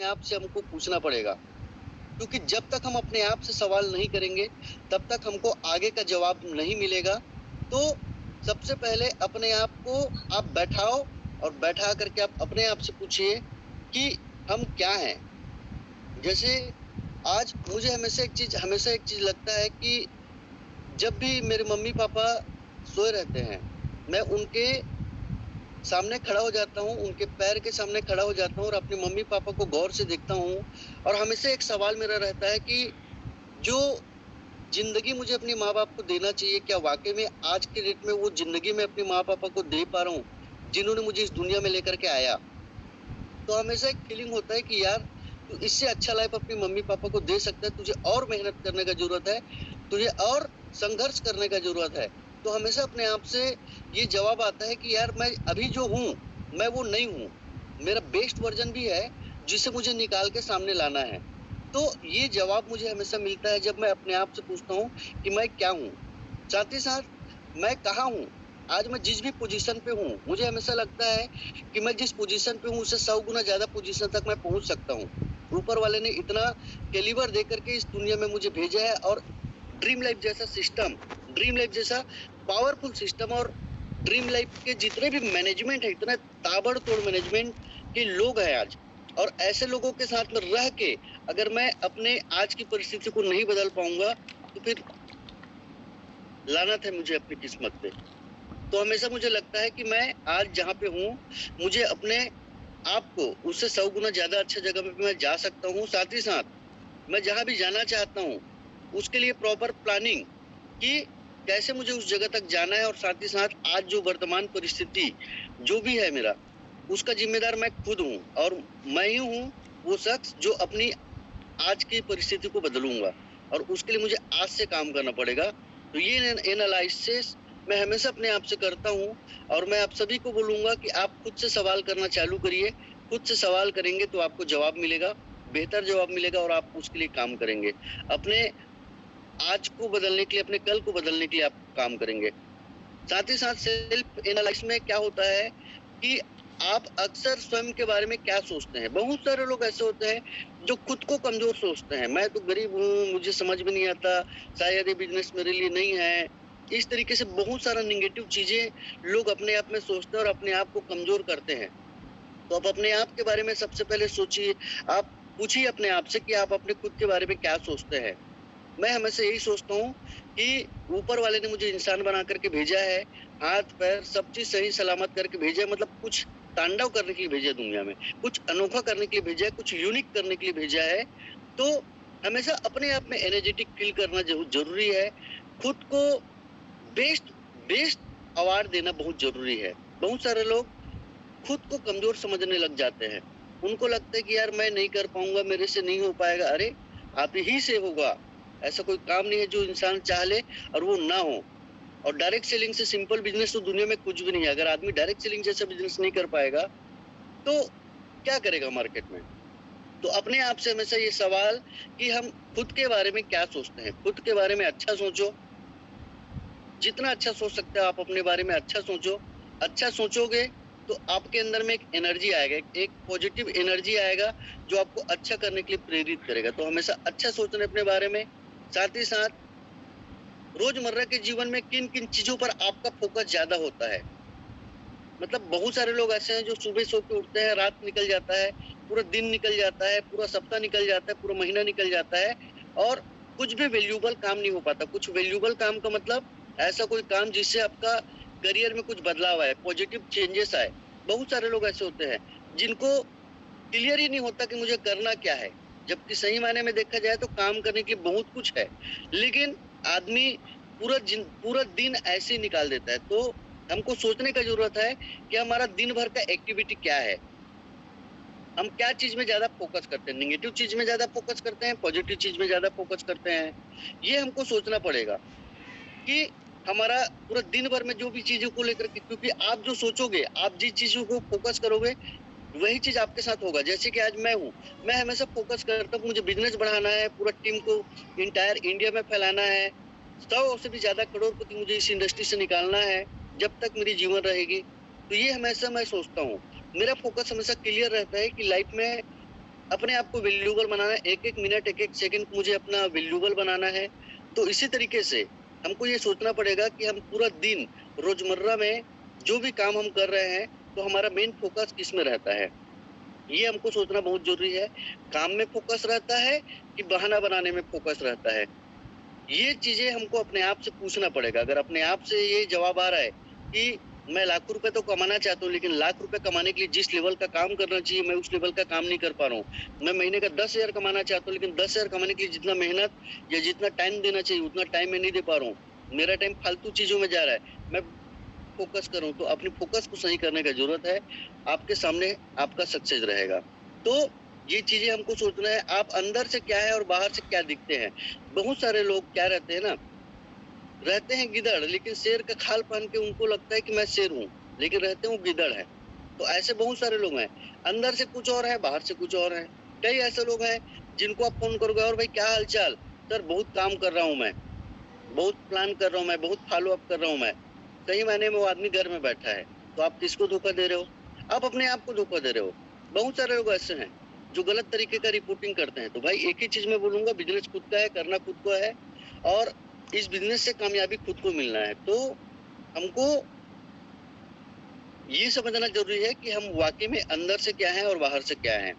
आप से हमको पूछना पड़ेगा, क्योंकि जब तक हम अपने आप से सवाल नहीं करेंगे, तब तक हमको आगे का जवाब नहीं मिलेगा। तो सबसे पहले अपने आप को आप बैठाओ और बैठा करके आप अपने आप से पूछिए कि हम क्या हैं? जैसे आज मुझे हमेशा एक चीज़ लगता है कि जब भी मेरे मम्मी-पापा सोए रहते हैं, मैं उनके सामने खड़ा हो जाता हूँ, उनके पैर के सामने खड़ा हो जाता हूँ और अपने मम्मी-पापा को गौर से देखता हूँ और हमेशा एक सवाल मेरा रहता है कि जो ज़िंदगी मुझे अपने माँ-बाप को देना चाहिए, क्या वाक़ई में आज के डेट में वो ज़िंदगी मैं अपने माँ-पापा को दे पा रहा हूँ, जिन्होंने मुझे इस दुनिया में लेकर के आया? तो हमेशा एक फीलिंग होता है कि यार, तू इससे अच्छा लाइफ़ अपने मम्मी-पापा को दे सकता है, तुझे और मेहनत करने का ज़रूरत है, तुझे और संघर्ष करने का ज़रूरत है। तो हमेशा अपने आप से ये जवाब आता है कि यार मैं अभी जो हूँ, मैं वो नहीं हूँ। मेरा बेस्ट वर्ज़न भी है, जिसे मुझे निकाल के सामने लाना है। तो ये जवाब मुझे हमेशा मिलता है जब मैं अपने आप से पूछता हूँ कि मैं क्या हूँ? साथ ही साथ मैं कहाँ हूँ? आज मैं जिस भी पोज़ीशन पे हूँ, मुझे हमेशा लगता है कि मैं जिस पोज़ीशन पे हूँ, उससे 100 गुना ज़्यादा पोज़ीशन तक मैं पहुँच सकता हूँ। ऊपर वाले ने इतना कैलिबर दे कर के इस दुनिया में मुझे भेजा है और ड्रीम लाइफ़ जैसा सिस्टम, ड्रीम लाइफ़ जैसा पावरफुल सिस्टम और ड्रीम लाइफ़ के जितने भी मैनेजमेंट है, इतना ताबड़तोड़ मैनेजमेंट के लोग हैं आज। और ऐसे लोगों के साथ में रह के अगर मैं अपने आज की परिस्थिति को नहीं बदल पाऊँगा, तो फिर लानत है मुझे अपनी किस्मत पे। तो हमेशा मुझे लगता है कि मैं आज जहाँ पे हूँ, मुझे अपने आप को उससे 100 गुना ज़्यादा अच्छी जगह पे मैं जा सकता हूँ। साथ ही साथ मैं जहाँ भी जाना चाहता हूँ, उसके लिए प्रॉपर प्लानिंग कि कैसे मुझे उस जगह तक जाना है और साथ ही साथ आज जो वर्तमान परिस्थिति जो भी है मेरा, उसका ज़िम्मेदार मैं खुद हूँ और मैं ही हूँ वो शख्स जो अपनी आज की परिस्थिति को बदलूँगा और उसके लिए मुझे आज से काम करना पड़ेगा। तो ये एनालाइसिस मैं हमेशा अपने आप से करता हूँ और मैं आप सभी को बोलूँगा कि आप खुद से सवाल करना चालू करिए। खुद से सवाल करेंगे तो आपको जवाब मिलेगा, बेहतर जवाब मिलेगा और आप उसके लिए काम करेंगे। अपने आज को बदलने के लिए, अपने कल को बदलने के लिए आप काम करेंगे। साथ ही साथ सेल्फ एनालाइसिस में क्या होता है कि आप अक्सर स्वयं के बारे में क्या सोचते हैं? बहुत सारे लोग ऐसे होते हैं जो खुद को कमज़ोर सोचते हैं। मैं तो गरीब हूँ, मुझे समझ में नहीं आता, शायद ये बिज़नेस मेरे लिए नहीं है। इस तरीके से बहुत सारा नेगेटिव चीज़ें लोग अपने आप में सोचते हैं और अपने आप को कमज़ोर करते हैं। तो आप अपने आप के बारे में सबसे पहले सोचिए, आप पूछिए अपने आप से कि आप अपने खुद के बारे में क्या सोचते हैं? मैं हमेशा यही सोचता हूँ कि ऊपर वाले ने मुझे इंसान बना करके भेजा है, हाथ-पैर सब चीज़ सही सलामत करके भेजा है, मतलब कुछ तांडव करने के लिए भेजा है दुनिया में, कुछ अनोखा करने के लिए भेजा है, कुछ यूनिक करने के लिए भेजा है। तो हमेशा अपने आप में एनर्जेटिक फ़ील करना ज़रूरी है। खुद को बेस्ट बेस्ट अवार्ड देना बहुत ज़रूरी है। बहुत सारे लोग खुद को कमज़ोर समझने लग जाते हैं। उनको लगता है कि यार मैं नहीं कर पाऊँगा, मेरे से नहीं हो पाएगा। अरे! आप ही से होगा। ऐसा कोई काम नहीं है जो इंसान चाह ले और वो ना हो। और डायरेक्ट सेलिंग से सिंपल बिज़नेस तो दुनिया में कुछ भी नहीं है। अगर आदमी डायरेक्ट सेलिंग जैसा बिज़नेस नहीं कर पाएगा, तो क्या करेगा मार्केट में? तो अपने आप से हमेशा ये सवाल कि हम खुद के बारे में क्या सोचते हैं? खुद के बारे में अच्छा सोचो। जितना अच्छा सोच सकते हो आप अपने बारे में अच्छा सोचो। अच्छा सोचोगे तो आपके अंदर में एक एनर्जी आएगा, एक पॉजिटिव एनर्जी आएगा जो आपको अच्छा करने के लिए प्रेरित करेगा। तो हमेशा अच्छा सोचना अपने बारे में, साथ ही साथ रोज़मर्रा के जीवन में किन-किन चीज़ों पर आपका फ़ोकस ज़्यादा होता है। मतलब बहुत सारे लोग ऐसे हैं जो सुबह सो के उठते हैं, रात निकल जाता है, पूरा दिन निकल जाता है, पूरा सप्ताह निकल जाता है, पूरा महीना निकल जाता है और कुछ भी वैल्यूएबल काम नहीं हो पाता। कुछ वैल्यूएबल काम का मतलब ऐसा कोई काम जिससे आपका करियर में कुछ बदलाव आए, पॉजिटिव चेंजेस आए। बहुत सारे लोग ऐसे होते हैं जिनको क्लियर ही नहीं होता कि मुझे करना क्या है? जबकि सही मायने में देखा जाए तो काम करने के लिए बहुत कुछ है। लेकिन आदमी पूरा दिन ऐसे ही निकाल देता है। तो हमको सोचने का ज़रूरत है कि हमारा दिन भर का एक्टिविटी क्या है? हम क्या चीज़ में ज़्यादा फ़ोकस करते हैं? नेगेटिव चीज़ में ज़्यादा फ़ोकस करते हैं, पॉज़िटिव चीज़ में ज़्यादा फ़ोकस करते हैं? ये हमको सोचना पड़ेगा कि हमारा पूरा दिन भर में जो भी चीज़ों को लेकर के, क्योंकि आप जो सोचोगे, आप जिस चीज़ों को फ़ोकस करोगे, वही चीज़ आपके साथ होगा। जैसे कि आज मैं हूँ, मैं हमेशा फ़ोकस करता हूँ मुझे बिज़नेस बढ़ाना है, पूरा टीम को एंटायर इंडिया में फैलाना है। 100 से भी ज़्यादा करोड़पति मुझे इस इंडस्ट्री से निकालना है, जब तक मेरी जीवन रहेगी। तो ये हमेशा मैं सोचता हूँ। मेरा फ़ोकस हमेशा क्लियर रहता है कि लाइफ़ में अपने आप को वैल्यूएबल बनाना है, एक-एक मिनट, एक-एक सेकंड को मुझे अपना वैल्यूएबल बनाना है। तो इसी तरीके से हमको ये सोचना पड़ेगा कि हम पूरा दिन रोज़मर्रा में जो भी काम हम कर रहे हैं, तो हमारा मेन फ़ोकस किसमें रहता है? ये हमको सोचना बहुत ज़रूरी है। काम में फ़ोकस रहता है कि बहाना बनाने में फ़ोकस रहता है? ये चीज़ें हमको अपने आप से पूछना पड़ेगा। अगर अपने आप से ये जवाब आ रहा है कि मैं लाखों रुपए तो कमाना चाहता हूँ, लेकिन लाख रुपए कमाने के लिए जिस लेवल का काम करना चाहिए, मैं उस लेवल का काम नहीं कर पा रहा हूँ। मैं महीने का 10,000 कमाना चाहता हूँ, लेकिन 10,000 कमाने के लिए जितना मेहनत या जितना टाइम देना चाहिए, उतना टाइम मैं नहीं दे पा रहा हूँ। मेरा टाइम फालतू चीज़ों में जा रहा है। मैं फ़ोकस करूँ, तो अपनी फ़ोकस को सही करने का ज़रूरत है। आपके सामने आपका सक्सेस रहेगा। तो ये चीज़ें हमको सोचना है, आप अंदर से क्या है और बाहर से क्या दिखते हैं। बहुत सारे लोग क्या रहते हैं ना, रहते हैं गिद्धड़, लेकिन शेर का खाल पहन के उनको लगता है कि मैं शेर हूँ, लेकिन रहते हैं वो गिद्धड़ है। तो ऐसे बहुत सारे लोग हैं, अंदर से कुछ और है, बाहर से कुछ और है। कई ऐसे लोग हैं जिनको आप फ़ोन करोगे, और भाई क्या हाल-चाल? सर बहुत काम कर रहा हूँ मैं, बहुत प्लान कर रहा हूँ मैं, बहुत फ़ॉलो अप कर रहा हूँ मैं। सही मायने में वो आदमी घर में बैठा है, तो आप किसको धोखा दे रहे हो? आप अपने आप को धोखा दे रहे हो। बहुत सारे लोग ऐसे हैं, जो गलत तरीके का रिपोर्टिंग करते हैं। तो भाई एक ही चीज़ मैं बोलूँगा, बिज़नेस खुद का है, करना खुद को है, और इस बिज़नेस से कामयाबी खुद को मिलना है। तो हमको ये समझना ज़रूरी है कि हम वाक़ई में अंदर से क्या हैं और बाहर से क्या हैं।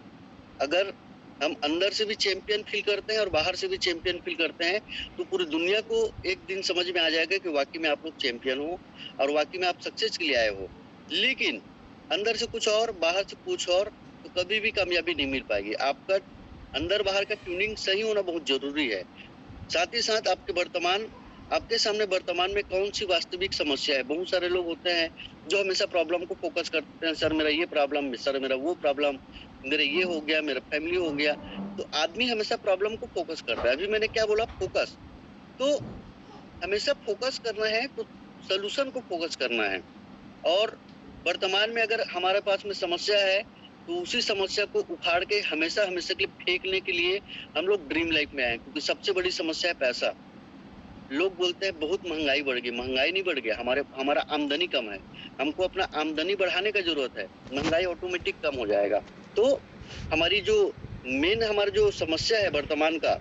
अगर हम अंदर से भी चैंपियन फ़ील करते हैं और बाहर से भी चैंपियन फ़ील करते हैं, तो पूरी दुनिया को एक दिन समझ में आ जाएगा कि वाक़ई में आप लोग चैंपियन हो और वाक़ई में आप सक्सेस के लिए आए हो। लेकिन अंदर से कुछ और, बाहर से कुछ और, तो कभी भी कामयाबी नहीं मिल पाएगी। आपका अंदर-बाहर का ट्यूनिंग सही होना बहुत ज़रूरी है। साथ ही साथ आपके सामने वर्तमान में कौन-सी वास्तविक समस्या है। बहुत सारे लोग होते हैं जो हमेशा प्रॉब्लम को फ़ोकस करते हैं, सर मेरा ये प्रॉब्लम, सर मेरा वो प्रॉब्लम, मेरे ये हो गया, मेरा फैमिली हो गया। तो आदमी हमेशा प्रॉब्लम को फ़ोकस करता है। अभी मैंने क्या बोला, फ़ोकस। तो हमेशा फ़ोकस करना है, तो सॉल्यूशन को फ़ोकस करना है। और वर्तमान में अगर हमारे पास में समस्या है, तो उसी समस्या को उखाड़ के हमेशा-हमेशा के लिए फेंकने के लिए हम लोग ड्रीम लाइफ़ में आए हैं, क्योंकि सबसे बड़ी समस्या है पैसा। लोग बोलते हैं बहुत महँगाई बढ़ गई, महँगाई नहीं बढ़ गया, हमारा आमदनी कम है। हमको अपना आमदनी बढ़ाने का ज़रूरत है, महँगाई ऑटोमेटिक कम हो जाएगा। तो हमारा जो समस्या है वर्तमान का,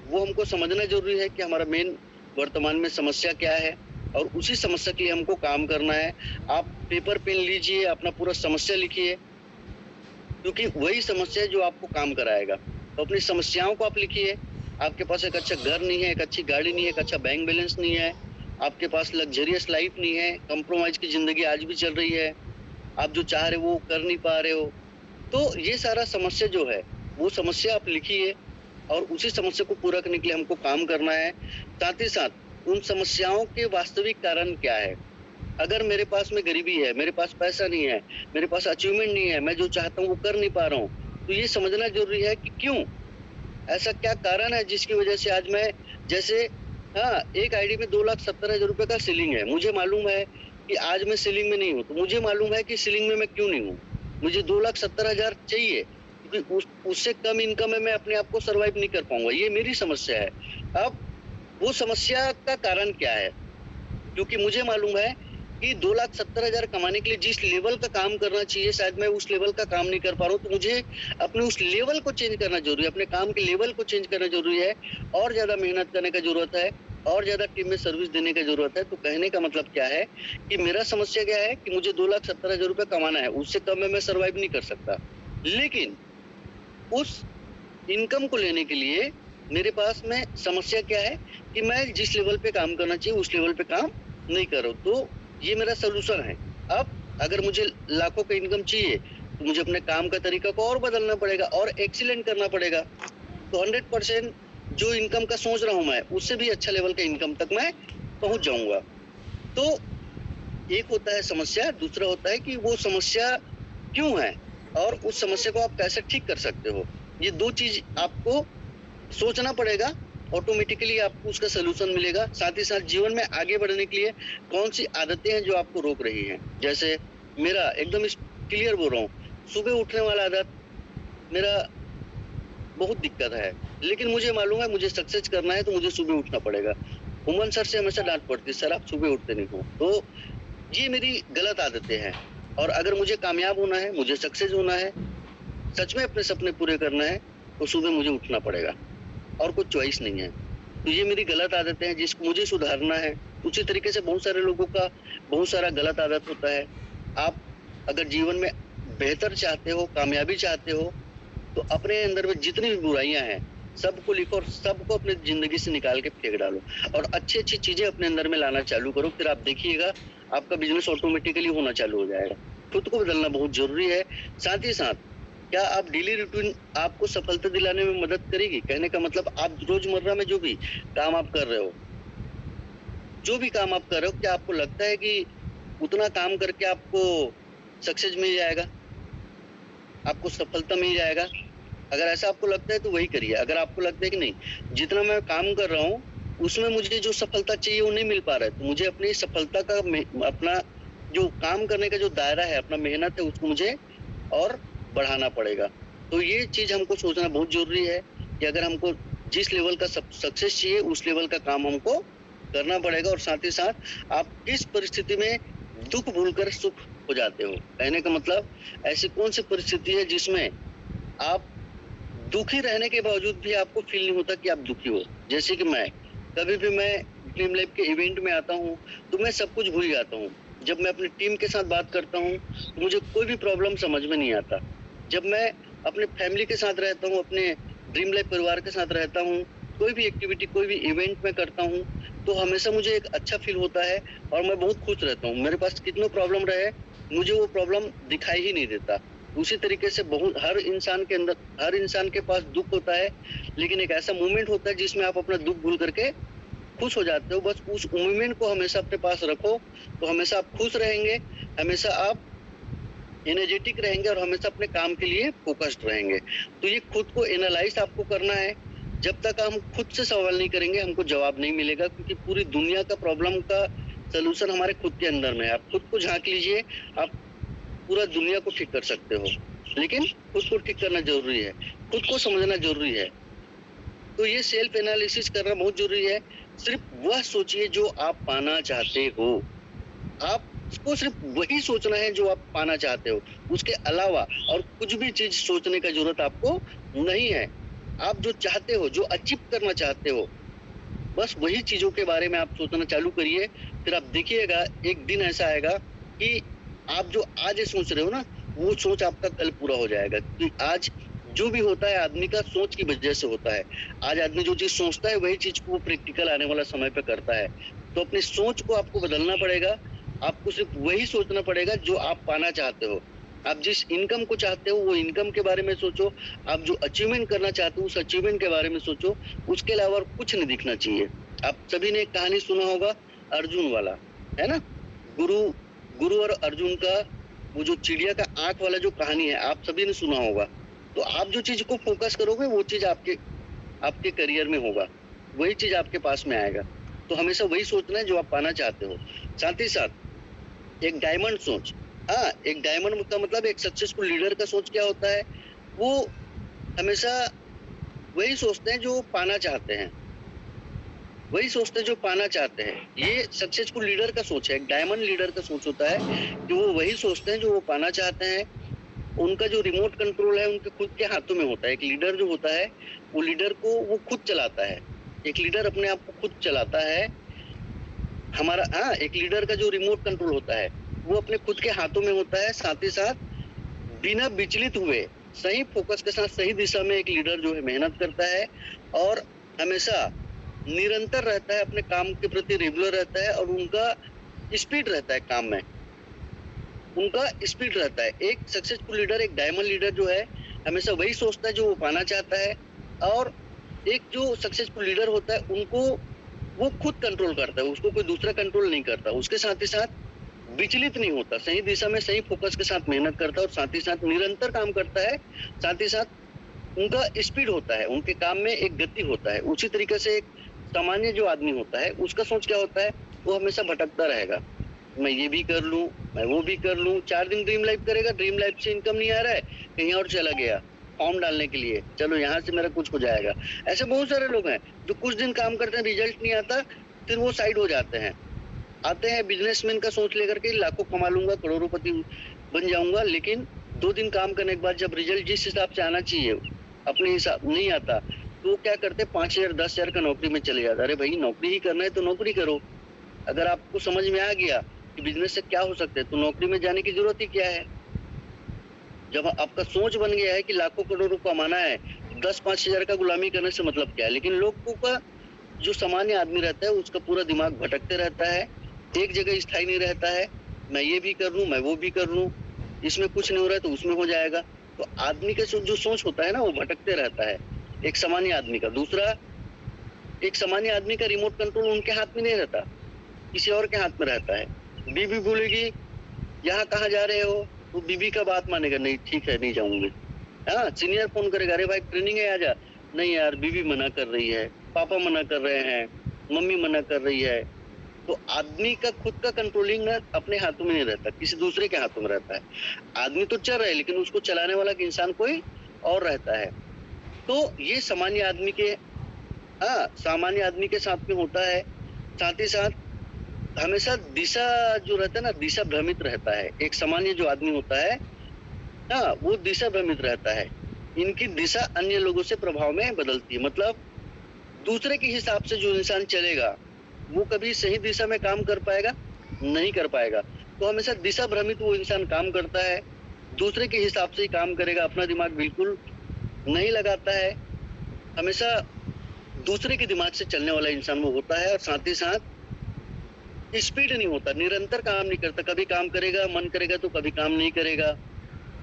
वो हमको समझना ज़रूरी है कि हमारा मेन वर्तमान में समस्या क्या है, और उसी समस्या के लिए हमको काम करना है। आप पेपर पेन लीजिए, अपना पूरा समस्या लिखिए, क्योंकि वही समस्या है जो आपको काम कराएगा। तो अपनी समस्याओं को आप लिखिए। आपके पास एक अच्छा घर नहीं है, एक अच्छी गाड़ी नहीं है, एक अच्छा बैंक बैलेंस नहीं है, आपके पास लग्ज़रियस लाइफ़ नहीं है, कॉम्प्रोमाइज़ की ज़िंदगी आज भी चल रही है, आप जो चाह रहे हो वो कर नहीं पा रहे हो। तो ये सारा समस्या जो है, वो समस्या आप लिखिए, और उसी समस्या को पूरा करने के लिए हमको काम करना है। साथ ही साथ उन समस्याओं के वास्तविक कारण क्या है? अगर मेरे पास में गरीबी है, मेरे पास पैसा नहीं है, मेरे पास अचीवमेंट नहीं है, मैं जो चाहता हूँ वो कर नहीं पा रहा हूँ, तो ये समझना ज़रूरी है कि क्यों? ऐसा क्या कारण है जिसकी वजह से आज मैं, जैसे, हाँ, एक आईडी में 2,70,000 रुपए का सीलिंग है। मुझे मालूम है कि आज मैं सीलिंग में नहीं हूँ, तो मुझे मालूम है कि सीलिंग में मैं क्यों नहीं हूँ। मुझे 2,70,000 चाहिए, क्योंकि उससे कम इनकम में मैं अपने आप को सर्वाइव नहीं कर पाऊँगा। ये मेरी समस्या है। अब वो समस्या का कारण क्या है? क्योंकि मुझे मालूम है कि 2,70,000 कमाने के लिए जिस लेवल का काम करना चाहिए, शायद मैं उस लेवल का काम नहीं कर पा रहा हूँ, तो मुझे अपने उस लेवल को चेंज करना ज़रूरी है, अपने काम के लेवल को चेंज करना ज़रूरी है, और ज़्यादा मेहनत करने का ज़रूरत है, और ज़्यादा टीम में सर्विस देने की ज़रूरत है। तो कहने का मतलब क्या है कि मेरा समस्या क्या है कि मुझे 2,70,000 रुपए कमाना है, उससे कम में मैं सर्वाइव नहीं कर सकता। लेकिन उस इनकम को लेने के लिए मेरे पास में समस्या क्या है कि मैं जिस लेवल पे काम करना चाहिए उस लेवल पे काम नहीं कर रहा हूँ। तो ये मेरा सॉल्यूशन है। अब अगर मुझे लाखों का इनकम चाहिए, तो मुझे अपने काम का तरीका को और बदलना पड़ेगा और एक्सीलेंट करना पड़ेगा। तो 100% जो इनकम का सोच रहा हूँ मैं, उससे भी अच्छा लेवल का इनकम तक मैं पहुँच जाऊँगा। तो एक होता है समस्या, दूसरा होता है कि वो समस्या क्यों है और उस समस्या को आप कैसे ठीक कर सकते हो। ये 2 चीज़ आपको सोचना पड़ेगा, ऑटोमेटिकली आपको उसका सॉल्यूशन मिलेगा। साथ ही साथ जीवन में आगे बढ़ने के लिए कौन-सी आदतें हैं जो आपको रोक रही हैं। जैसे मेरा एकदम क्लियर बोल रहा हूँ, सुबह उठने वाला आदत मेरा बहुत दिक्कत है, लेकिन मुझे मालूम है मुझे सक्सेस करना है तो मुझे सुबह उठना पड़ेगा। उमन सर से हमेशा डाँट पड़ती है, सर आप सुबह उठते नहीं हो। तो ये मेरी गलत आदतें हैं, और अगर मुझे कामयाब होना है, मुझे सक्सेस होना है, सच में अपने सपने पूरे करना है तो सुबह मुझे उठना पड़ेगा और कोई चॉइस नहीं है। तो ये मेरी गलत आदतें हैं जिसको मुझे सुधारना है। उसी तरीके से बहुत सारे लोगों का बहुत सारा गलत आदत होता है। आप अगर जीवन में बेहतर चाहते हो, कामयाबी चाहते हो, तो अपने अंदर में जितनी भी बुराइयां हैं सबको लिखो और सबको अपनी जिंदगी से निकाल के फेंक डालो और अच्छी अच्छी चीजें अपने अंदर में लाना चालू करो। फिर आप देखिएगा आपका बिजनेस ऑटोमेटिकली होना चालू हो जाएगा। खुद को बदलना बहुत जरूरी है। साथ ही साथ क्या आप डेली रूटीन आपको सफलता दिलाने में मदद करेगी? कहने का मतलब आप रोजमर्रा में जो भी काम आप कर रहे हो, जो भी काम आप कर रहे हो, क्या आपको लगता है कि उतना काम करके आपको सक्सेस मिल जाएगा, आपको सफलता मिल जाएगा? अगर ऐसा आपको लगता है तो वही करिए। अगर आपको लगता है कि नहीं, जितना मैं काम कर रहा हूँ उसमें मुझे जो सफलता चाहिए वो नहीं मिल पा रहा है, तो मुझे अपनी सफलता का अपना जो काम करने का जो दायरा है, अपना मेहनत है, उसको मुझे और बढ़ाना पड़ेगा। तो ये चीज हमको सोचना बहुत जरूरी है कि अगर हमको जिस लेवल का सक्सेस चाहिए उस लेवल का काम हमको करना पड़ेगा। और साथ ही साथ आप किस परिस्थिति में दुख भूलकर सुख हो जाते हो। कहने का मतलब ऐसी कौन सी परिस्थिति है जिसमें आप दुखी रहने के बावजूद भी आपको फील नहीं होता कि आप दुखी हो? जैसे कि मैं कभी भी मैं ड्रीम लाइफ के इवेंट में आता हूँ तो मैं सब कुछ भूल जाता हूँ। जब मैं अपनी टीम के साथ बात करता हूँ तो मुझे कोई भी प्रॉब्लम समझ में नहीं आता। जब मैं अपने फैमिली के साथ रहता हूँ, अपने ड्रीम लाइफ परिवार के साथ रहता हूँ, कोई भी एक्टिविटी, कोई भी इवेंट में करता हूँ तो हमेशा मुझे एक अच्छा फील होता है और मैं बहुत खुश रहता हूँ। मेरे पास कितने प्रॉब्लम रहे, मुझे वो प्रॉब्लम दिखाई ही नहीं देता। उसी तरीके से बहुत हर इंसान के पास दुख होता है, लेकिन एक ऐसा मोमेंट होता है जिसमें आप अपना दुख भूल करके खुश हो जाते हो। बस उस मोमेंट को हमेशा अपने पास रखो तो हमेशा आप खुश रहेंगे, हमेशा आप एनर्जेटिक रहेंगे और हमेशा अपने काम के लिए फोकस्ड रहेंगे। तो ये खुद को एनालाइज आपको करना है। जब तक हम खुद से सवाल नहीं करेंगे हमको जवाब नहीं मिलेगा, क्योंकि पूरी दुनिया का प्रॉब्लम का सलूशन हमारे खुद के अंदर में है। आप खुद को झांक लीजिए, आप पूरा दुनिया को ठीक कर सकते हो, लेकिन खुद को ठीक करना जरूरी है, खुद को समझना जरूरी है। तो ये सेल्फ एनालिसिस करना बहुत जरूरी है। सिर्फ वह सोचिए जो आप पाना चाहते हो। आपको सिर्फ वही सोचना है जो आप पाना चाहते हो, उसके अलावा और कुछ भी चीज सोचने का जरूरत आपको नहीं है। आप जो चाहते हो, जो अचीव करना चाहते हो, बस वही चीजों के बारे में आप सोचना चालू करिए। फिर आप देखिएगा एक दिन ऐसा आएगा कि आप जो आज सोच रहे हो ना, वो सोच आपका कल पूरा हो जाएगा। क्योंकि आज जो भी होता है आदमी का सोच की वजह से होता है। आज आदमी जो चीज सोचता है वही चीज को प्रैक्टिकल आने वाला समय पे करता है। तो अपनी सोच को आपको बदलना पड़ेगा। आपको सिर्फ वही सोचना पड़ेगा जो आप पाना चाहते हो। आप जिस इनकम को चाहते हो वो इनकम के बारे में सोचो। आप जो अचीवमेंट करना चाहते हो उस अचीवमेंट के बारे में सोचो। उसके अलावा और कुछ नहीं दिखना चाहिए। आप सभी ने एक कहानी सुना होगा अर्जुन वाला, है ना? गुरु गुरु और अर्जुन का वो जो चिड़िया का आंख वाला जो कहानी है, आप सभी ने सुना होगा। तो आप जो चीज को फोकस करोगे वो चीज आपके करियर में होगा, वही चीज आपके पास में आएगा। तो हमेशा वही सोचना है जो आप पाना चाहते हो। साथ ही साथ एक डायमंड सोच, हाँ, एक डायमंड का मतलब एक सक्सेसफुल लीडर का सोच क्या होता है? वो हमेशा वही सोचते हैं जो पाना चाहते हैं, वही सोचते हैं जो पाना चाहते हैं। ये सक्सेसफुल लीडर का सोच है। एक डायमंड लीडर का सोच होता है कि वो वही सोचते हैं जो वो पाना चाहते हैं। उनका जो रिमोट कंट्रोल है उनके खुद के हाथों में होता है। एक लीडर जो होता है वो लीडर को वो खुद चलाता है। एक लीडर अपने आप को खुद चलाता है। हमारा एक लीडर का जो रिमोट कंट्रोल होता है वो अपने खुद के हाथों में होता है। साथ ही साथ बिना विचलित हुए सही फोकस के साथ सही दिशा में एक लीडर जो है मेहनत करता है और हमेशा निरंतर रहता है, अपने काम के प्रति रेगुलर रहता है और उनका स्पीड रहता है काम में, उनका स्पीड रहता है। एक सक्सेसफुल लीडर, एक डायमंड लीडर जो है हमेशा वही सोचता है जो वो पाना चाहता है। और एक जो सक्सेसफुल लीडर होता है उनको वो खुद कंट्रोल करता है, उसको कोई दूसरा कंट्रोल नहीं करता। उसके साथ ही साथ विचलित नहीं होता, सही दिशा में सही फोकस के साथ मेहनत करता है और साथ ही साथ निरंतर काम करता है। साथ ही साथ उनका स्पीड होता है, उनके काम में एक गति होता है। उसी तरीके से एक सामान्य जो आदमी होता है उसका सोच क्या होता है? वो हमेशा भटकता रहेगा। मैं ये भी कर लूं, मैं वो भी कर लूं। 4 दिन ड्रीम लाइफ करेगा, ड्रीम लाइफ से इनकम नहीं आ रहा है, कहीं और चला गया फॉर्म डालने के लिए, चलो यहाँ से मेरा कुछ हो जाएगा। ऐसे बहुत सारे लोग हैं जो कुछ दिन काम करते हैं, रिजल्ट नहीं आता, फिर वो साइड हो जाते हैं। आते हैं बिजनेसमैन का सोच लेकर के लाखों कमा लूंगा, करोड़पति बन जाऊंगा, लेकिन 2 दिन काम करने के बाद जब रिजल्ट जिस हिसाब से आना चाहिए अपने हिसाब नहीं आता, तो वो क्या करते 5,000 10,000 का नौकरी में चले जाते। अरे भाई नौकरी ही करना है तो नौकरी करो। अगर आपको समझ में आ गया कि बिजनेस से क्या हो सकता है तो नौकरी में जाने की जरूरत ही क्या है। जब आपका सोच बन गया है कि लाखों करोड़ों कमाना है, 10-5 हजार का गुलामी करने से मतलब क्या है। लेकिन लोगों का जो सामान्य आदमी रहता है उसका पूरा दिमाग भटकते रहता है, एक जगह स्थायी नहीं रहता है। मैं ये भी कर लूं, मैं वो भी कर लूं, इसमें कुछ नहीं हो रहा है तो उसमें हो जाएगा। तो आदमी का जो सोच होता है ना वो भटकते रहता है, एक सामान्य आदमी का। दूसरा, एक सामान्य आदमी का रिमोट कंट्रोल उनके हाथ में नहीं रहता, किसी और के हाथ में रहता है। बीवी बोलेगी यहाँ कहाँ जा रहे हो, तो बीबी का बात मानेगा, नहीं ठीक है नहीं जाऊंगी। हाँ, सीनियर फोन करेगा, अरे भाई ट्रेनिंग है आजा, नहीं यार बीवी मना कर रही है, पापा मना कर रहे हैं, मम्मी मना कर रही है। तो आदमी का खुद का कंट्रोलिंग ना अपने हाथों में नहीं रहता, किसी दूसरे के हाथों में रहता है। आदमी तो चल रहा है लेकिन उसको चलाने वाला इंसान कोई और रहता है। तो ये सामान्य आदमी के, हाँ सामान्य आदमी के साथ में होता है। साथ ही साथ हमेशा दिशा जो रहता है ना, दिशा भ्रमित रहता है। एक सामान्य जो आदमी होता है, हाँ वो दिशा भ्रमित रहता है। इनकी दिशा अन्य लोगों से प्रभाव में बदलती है। मतलब दूसरे के हिसाब से जो इंसान चलेगा वो कभी सही दिशा में काम कर पाएगा नहीं कर पाएगा। तो हमेशा दिशा भ्रमित वो इंसान काम करता है, दूसरे के हिसाब से ही काम करेगा, अपना दिमाग बिल्कुल नहीं लगाता है। हमेशा दूसरे के दिमाग से चलने वाला इंसान वो होता है। और साथ ही साथ स्पीड नहीं होता, निरंतर काम नहीं करता, कभी काम करेगा मन करेगा तो कभी काम नहीं करेगा।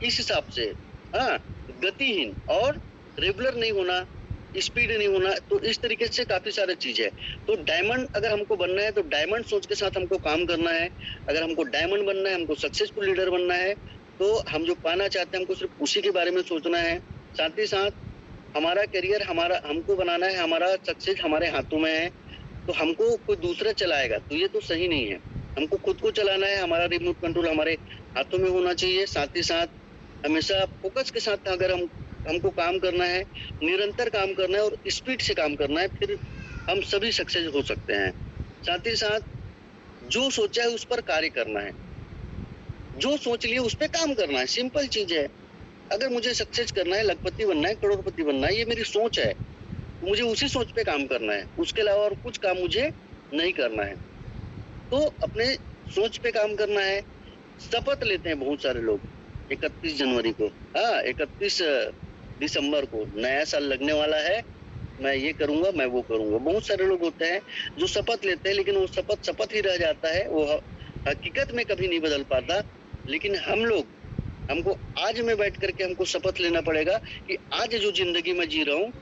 इस हिसाब से हाँ, गतिहीन और रेगुलर नहीं होना, स्पीड नहीं होना। तो इस तरीके से काफी सारी चीज है। तो डायमंड अगर हमको बनना है तो डायमंड सोच के साथ हमको काम करना है। अगर हमको डायमंड बनना है, हमको सक्सेसफुल लीडर बनना है, तो हम जो पाना चाहते हैं हमको सिर्फ उसी के बारे में सोचना है। साथ ही साथ हमारा करियर हमारा हमको बनाना है, हमारा सक्सेस हमारे हाथों में है। तो हमको कोई दूसरा चलाएगा तो ये तो सही नहीं है। हमको खुद को चलाना है, हमारा रिमोट कंट्रोल हमारे हाथों में होना चाहिए। साथ ही साथ हमेशा फोकस के साथ अगर हमको काम करना है, निरंतर काम करना है और स्पीड से काम करना है, फिर हम सभी सक्सेस हो सकते हैं। साथ ही साथ जो सोचा है उस पर कार्य करना है, जो सोच लिया उस पर काम करना है। सिंपल चीज है। अगर मुझे सक्सेस करना है, लखपति बनना है, करोड़पति बनना है, ये मेरी सोच है, मुझे उसी सोच पे काम करना है, उसके अलावा और कुछ काम मुझे नहीं करना है। तो अपने सोच पे काम करना है। शपथ लेते हैं बहुत सारे लोग 31 जनवरी को, हाँ 31 दिसंबर को नया साल लगने वाला है, मैं ये करूंगा मैं वो करूंगा। बहुत सारे लोग होते हैं जो शपथ लेते हैं लेकिन वो शपथ शपथ ही रह जाता है, वो हकीकत में कभी नहीं बदल पाता। लेकिन हमको आज में बैठ करके हमको शपथ लेना पड़ेगा कि आज जो जिंदगी में जी रहा हूँ,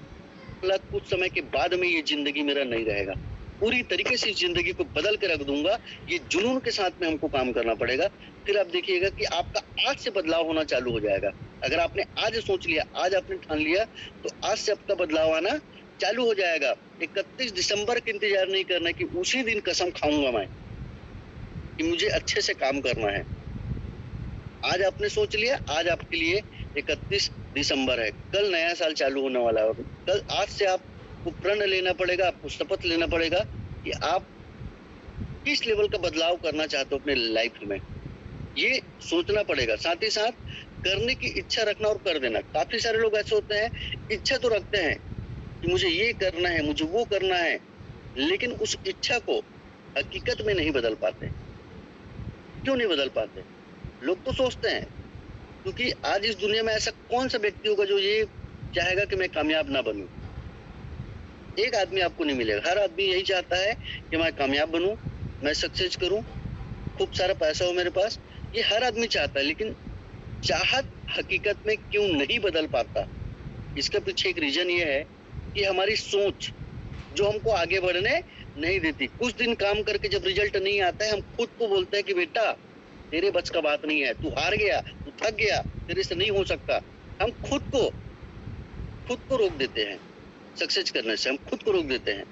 कुछ समय के बाद में ये जिंदगी मेरा नहीं रहेगा, पूरी तरीके से इस जिंदगी को बदल के रख दूंगा। ये जुनून के साथ में हमको काम करना पड़ेगा। फिर आप देखिएगा कि आपका आज से बदलाव होना चालू हो जाएगा। अगर आपने आज सोच लिया, आज आपने ठान लिया, तो आज से आपका बदलाव आना चालू हो जाएगा। 31 दिसंबर का इंतजार नहीं करना कि उसी दिन कसम खाऊंगा मैं कि मुझे अच्छे से काम करना है। आज आपने सोच लिया, आज आपके लिए 31 दिसंबर है, कल नया साल चालू होने वाला है। कल आज से आपको प्रण लेना पड़ेगा, आपको शपथ लेना पड़ेगा कि आप किस लेवल का बदलाव करना चाहते हो अपने लाइफ में, ये सोचना पड़ेगा। साथ ही साथ करने की इच्छा रखना और कर देना। काफी सारे लोग ऐसे होते हैं, इच्छा तो रखते हैं कि मुझे ये करना है, मुझे वो करना है, लेकिन उस इच्छा को हकीकत में नहीं बदल पाते। क्यों नहीं बदल पाते? लोग तो सोचते हैं, क्योंकि आज इस दुनिया में ऐसा कौन सा व्यक्ति होगा जो ये चाहेगा कि मैं कामयाब ना बनूं। एक आदमी आपको नहीं मिलेगा। हर आदमी यही चाहता है कि मैं कामयाब बनूं, मैं सक्सेस करूं, खूब सारा पैसा हो मेरे पास, ये हर आदमी चाहता है। लेकिन चाहत हकीकत में क्यों नहीं बदल पाता, इसका पीछे एक रीजन ये है कि हमारी सोच जो हमको आगे बढ़ने नहीं देती। कुछ दिन काम करके जब रिजल्ट नहीं आता है, हम खुद को बोलते हैं कि बेटा तेरे बस का बात नहीं है, तू हार गया, तू थक गया, तेरे से नहीं हो सकता। हम खुद को रोक देते हैं सक्सेस करने से, हम खुद को रोक देते हैं।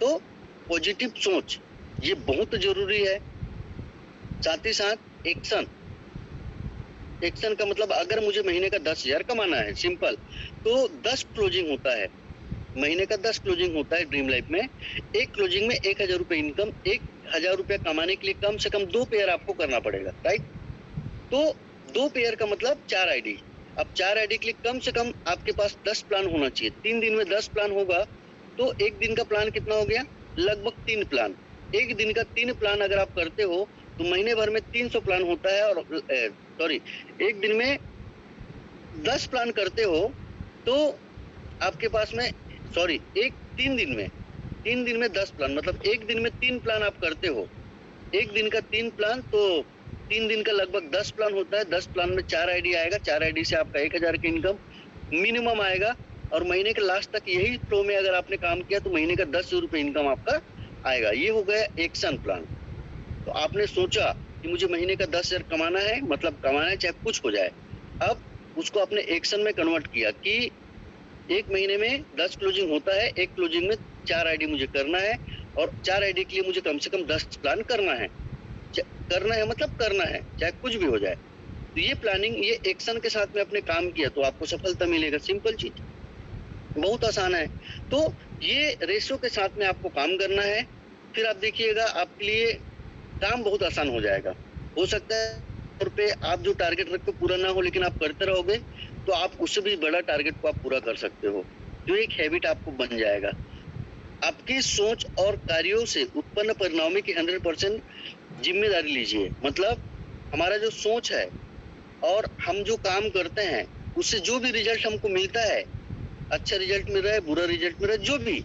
तो पॉजिटिव सोच ये बहुत जरूरी है। साथ ही साथ एक्शन का मतलब अगर मुझे महीने का 10,000 कमाना है, सिंपल, तो 10 क्लोजिंग होता है, महीने का 10 क्लोजिंग होता है ड्रीम लाइफ में। एक क्लोजिंग में 1,000 रुपए इनकम, 1,000 रुपया कमाने के लिए कम से कम 2 पेयर आपको करना पड़ेगा, राइट? तो 2 पेयर का मतलब 4 आईडी। अब 4 आईडी के लिए कम से कम आपके पास 10 प्लान होना चाहिए। 3 दिन में 10 प्लान होगा तो एक दिन का प्लान कितना हो गया? लगभग 3 प्लान। एक दिन का 3 प्लान अगर आप करते हो तो महीने भर में 300 प्लान होता है। और सॉरी, एक दिन में 10 प्लान करते हो तो आपके पास में सॉरी एक 3 दिन में 10 प्लान, मतलब एक दिन में 3 प्लान आप करते हो। एक दिन का 3 प्लान तो 3 दिन का लगभग 10 प्लान होता है। 10 प्लान में 4 आईडी आएगा। 4 आईडी से आपका 1000 की इनकम मिनिमम आएगा। और महीने के लास्ट तक यही फ्लो में अगर आपने काम किया तो महीने का 10 रुपए इनकम आपका आएगा। ये हो गया एक्शन प्लान। तो आपने सोचा कि मुझे महीने का 10,000 कमाना है, मतलब कमाना है चाहे कुछ हो जाए। अब उसको आपने एक्शन में कन्वर्ट किया कि एक महीने में 10 क्लोजिंग होता है, एक क्लोजिंग में 4 आईडी मुझे करना है और 4 आईडी के लिए मुझे कम से कम 10 प्लान करना है। मतलब करना है, चाहे कुछ भी हो जाए। तो ये प्लानिंग, ये एक्शन के साथ में आपने काम किया तो आपको सफलता मिलेगा। सिंपल चीज, बहुत आसान है। तो ये रेशो के साथ में आपको काम करना है। फिर आप देखिएगा आपके लिए काम बहुत आसान हो जाएगा। हो सकता है तौर पे आप जो टारगेट रख के पूरा ना हो, लेकिन आप करते रहोगे तो आप उससे भी बड़ा टारगेट को आप पूरा कर सकते हो। जो एक हैबिट आपको बन जाएगा। आपकी सोच और कार्यों से उत्पन्न परिणामों की 100% जिम्मेदारी लीजिए। मतलब हमारा जो सोच है और हम जो काम करते हैं उससे जो भी रिजल्ट हमको मिलता है, अच्छा रिजल्ट मिल रहा है, बुरा रिजल्ट मिल रहा है, जो भी,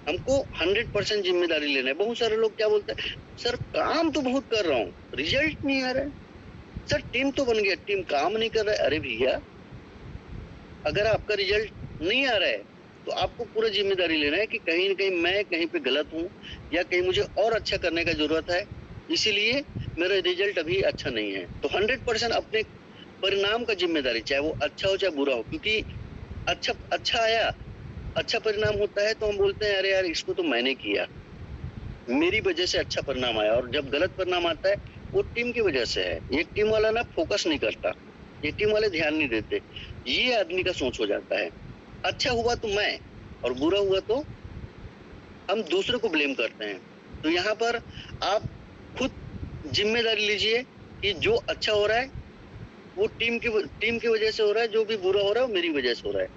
हमको 100% जिम्मेदारी लेना है। बहुत सारे लोग क्या बोलते हैं, सर काम तो बहुत कर रहा हूँ, रिजल्ट नहीं आ रहा है। सर टीम तो बन गया, टीम काम नहीं कर रहा है। अरे भैया, अगर आपका रिजल्ट नहीं आ रहा है तो आपको पूरा जिम्मेदारी लेना है कि कहीं न कहीं मैं कहीं पे गलत हूँ या कहीं मुझे और अच्छा करने का जरूरत है, इसीलिए मेरा रिजल्ट अभी अच्छा नहीं है। तो 100% अपने परिणाम का जिम्मेदारी, चाहे वो अच्छा हो चाहे बुरा हो। क्योंकि अच्छा आया, अच्छा परिणाम होता है तो हम बोलते हैं अरे यार इसको तो मैंने किया, मेरी वजह से अच्छा परिणाम आया। और जब गलत परिणाम आता है वो टीम की वजह से है। ये टीम वाला ना फोकस नहीं करता, ये टीम वाले ध्यान नहीं देते। ये आदमी का सोच हो जाता है। अच्छा हुआ तो मैं और बुरा हुआ तो हम दूसरे को ब्लेम करते हैं। तो यहाँ पर आप खुद जिम्मेदारी लीजिए कि जो अच्छा हो रहा है वो टीम की वजह से हो रहा है, जो भी बुरा हो रहा है वो मेरी वजह से हो रहा है।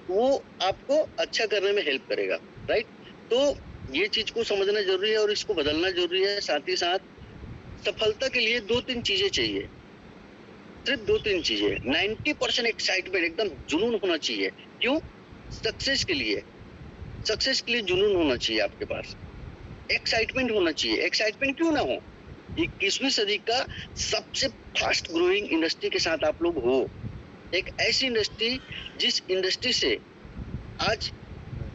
वो आपको अच्छा करने में हेल्प करेगा, राइट? तो ये चीज को समझना जरूरी है और इसको बदलना जरूरी है। साथ ही साथ सफलता के लिए 2-3 चीजें चाहिए, सिर्फ 2-3 चीजें। 90% एक्साइटमेंट, एकदम जुनून होना चाहिए। क्यों? सक्सेस के लिए जुनून होना चाहिए आपके पास, एक्साइटमेंट होना चाहिए। एक्साइटमेंट क्यों ना हो? 21वीं सदी का सबसे फास्ट ग्रोइंग इंडस्ट्री के साथ आप लोग हो। एक ऐसी इंडस्ट्री जिस इंडस्ट्री से आज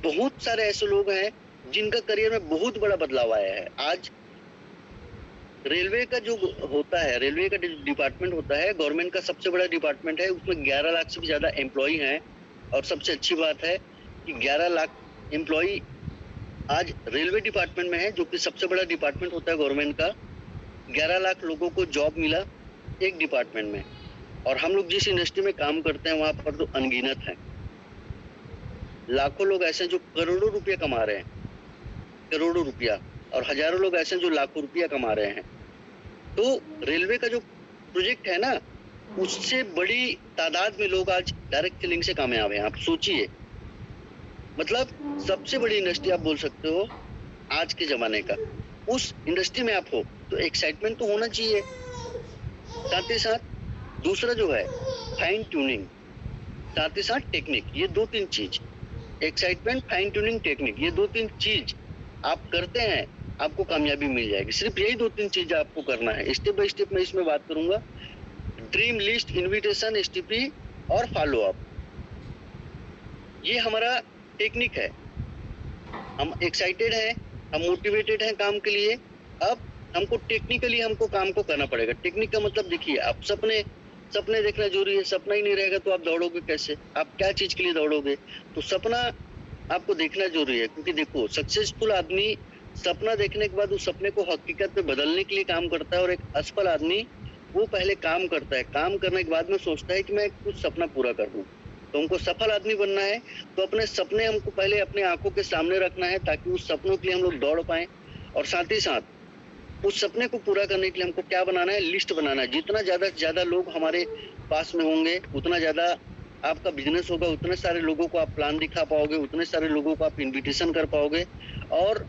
बहुत सारे ऐसे लोग हैं जिनका करियर में बहुत बड़ा बदलाव आया है। आज रेलवे का जो होता है, रेलवे का डिपार्टमेंट होता है, गवर्नमेंट का सबसे बड़ा डिपार्टमेंट है। उसमें 11 लाख से भी ज्यादा एम्प्लॉय हैं। और सबसे अच्छी बात है कि 11 लाख एम्प्लॉय आज रेलवे डिपार्टमेंट में है, जो कि सबसे बड़ा डिपार्टमेंट होता है गवर्नमेंट का। 11 लाख लोगों को जॉब मिला एक डिपार्टमेंट में। और हम लोग जिस इंडस्ट्री में काम करते हैं वहां पर तो अनगिनत है, लाखों लोग ऐसे हैं जो करोड़ों रुपया कमा रहे हैं, करोड़ों रुपया। और हजारों लोग ऐसे हैं जो लाखों रुपया कमा रहे हैं। तो रेलवे का जो प्रोजेक्ट है ना, उससे बड़ी तादाद में लोग आज डायरेक्ट सेलिंग से कामयाब हैं। आप सोचिए, मतलब सबसे बड़ी इंडस्ट्री आप बोल सकते हो आज के जमाने का। उस इंडस्ट्री में आप हो तो एक्साइटमेंट तो होना चाहिए। साथ ही साथ दूसरा जो है फाइन ट्यूनिंग, साथ ही साथ टेक्निक। ये 2-3 चीज, एक्साइटमेंट, फाइन ट्यूनिंग, टेक्निक, ये 2-3 चीज आप करते हैं आपको कामयाबी मिल जाएगी। सिर्फ यही 2-3 चीज आपको करना है। स्टेप बाय स्टेप मैं इसमें बात करूंगा। ड्रीम लिस्ट, इन्विटेशन, एसटीपी और फॉलो अप, ये हमारा टेक्निक है। हम एक्साइटेड हैं, हम मोटिवेटेड हैं काम के लिए। अब हमको टेक्निकली हमको काम को करना पड़ेगा। टेक्निक का मतलब देखिए, आप सपने देखना जरूरी है। सपना ही नहीं रहेगा तो आप दौड़ोगे कैसे? आप क्या चीज के लिए दौड़ोगे? तो सपना आपको देखना जरूरी है। क्योंकि देखो, सक्सेसफुल आदमी सपना देखने के बाद उस सपने को हकीकत में बदलने के लिए काम करता है। और एक असफल आदमी वो पहले काम करता है, काम करने के बाद में सोचता है कि मैं कुछ सपना पूरा कर दूं। तो हमको सफल आदमी बनना है तो अपने सपने हमको पहले अपने आंखों के सामने रखना है, ताकि उस सपनों के लिए हम लोग दौड़ पाए। और साथ ही साथ उस सपने को पूरा करने के लिए हमको क्या बनाना है, लिस्ट बनाना है। जितना ज़्यादा से ज़्यादा लोग हमारे पास में होंगे, उतना ज़्यादा आपका बिज़नेस होगा, उतने सारे लोगों को आप प्लान दिखा पाओगे, उतने सारे लोगों को आप इन्विटेशन कर पाओगे। और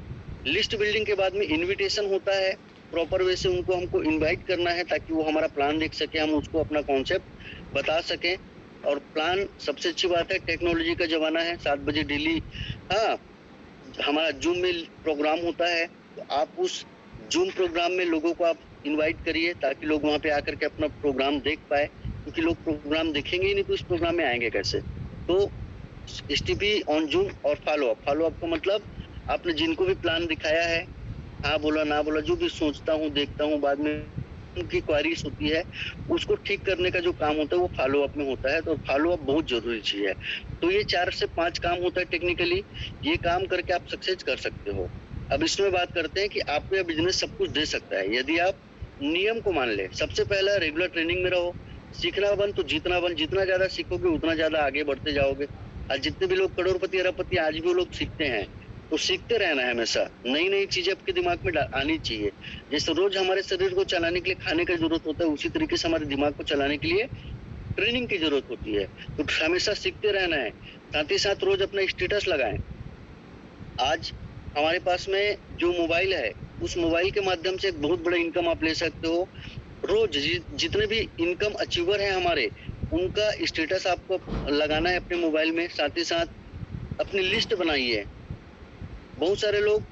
लिस्ट बिल्डिंग के बाद में इन्विटेशन होता है, प्रॉपर वे से उनको हमको इनवाइट करना है ताकि वो हमारा प्लान देख सके, हम उसको अपना कॉन्सेप्ट बता सकें। और प्लान सबसे अच्छी बात है, टेक्नोलॉजी का ज़माना है, 7 बजे डेली हाँ, हमारा जूम में प्रोग्राम होता है, तो आप उस जूम प्रोग्राम में लोगों को आप इनवाइट करिए ताकि लोग वहाँ पे आकर के अपना प्रोग्राम देख पाए, क्योंकि लोग प्रोग्राम देखेंगे ही नहीं तो इस प्रोग्राम में आएंगे कैसे। तो एसटीपी ऑन जूम और फॉलो अप का मतलब आपने जिनको भी प्लान दिखाया है, हाँ बोला ना बोला, जो भी सोचता हूँ देखता हूँ, बाद में उनकी क्वारीज होती है, उसको ठीक करने का जो काम होता है वो फॉलो अप में होता है। तो फॉलो अप बहुत जरूरी चीज है। तो ये 4 से 5 काम होता है टेक्निकली, ये काम करके आप सक्सेस कर सकते हो। अब इसमें बात करते हैं कि आपको यह बिजनेस सब कुछ दे सकता है यदि आप नियम को मान ले। सबसे पहला, रेगुलर ट्रेनिंग में रहो, सीखना बन तो जीतना बन। जितना ज्यादा सीखोगे उतना ज्यादा आगे बढ़ते जाओगे। और जितने भी लोग करोड़पति अरबपति आज भी वो लोग सीखते हैं, तो सीखते रहना है हमेशा। नई नई चीजें आपके दिमाग में आनी चाहिए। जैसे रोज हमारे शरीर को चलाने के लिए खाने की जरूरत होता है, उसी तरीके से हमारे दिमाग को चलाने के लिए ट्रेनिंग की जरूरत होती है। तो हमेशा सीखते रहना है। साथ ही साथ रोज अपना स्टेटस लगाएं। आज हमारे पास में जो मोबाइल है, उस मोबाइल के माध्यम से एक बहुत बड़ा इनकम आप ले सकते हो। रोज जितने भी इनकम अचीवर हैं हमारे, उनका स्टेटस आपको लगाना है अपने मोबाइल में। साथ ही साथ अपनी लिस्ट बनाइए। बहुत सारे लोग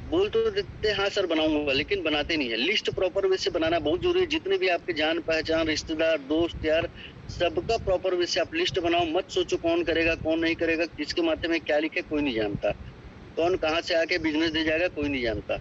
बोल तो देते हैं हाँ सर बनाऊंगा, लेकिन बनाते नहीं है। लिस्ट प्रॉपर वे से बनाना बहुत जरूरी है। जितने भी आपके जान पहचान, रिश्तेदार, दोस्त यार, सबका प्रॉपर वे से आप लिस्ट बनाओ। मत सोचो कौन करेगा कौन नहीं करेगा, किसके माथे में क्या लिखे कोई नहीं जानता, कौन कहाँ से आके बिजनेस दे जाएगा कोई नहीं जानता।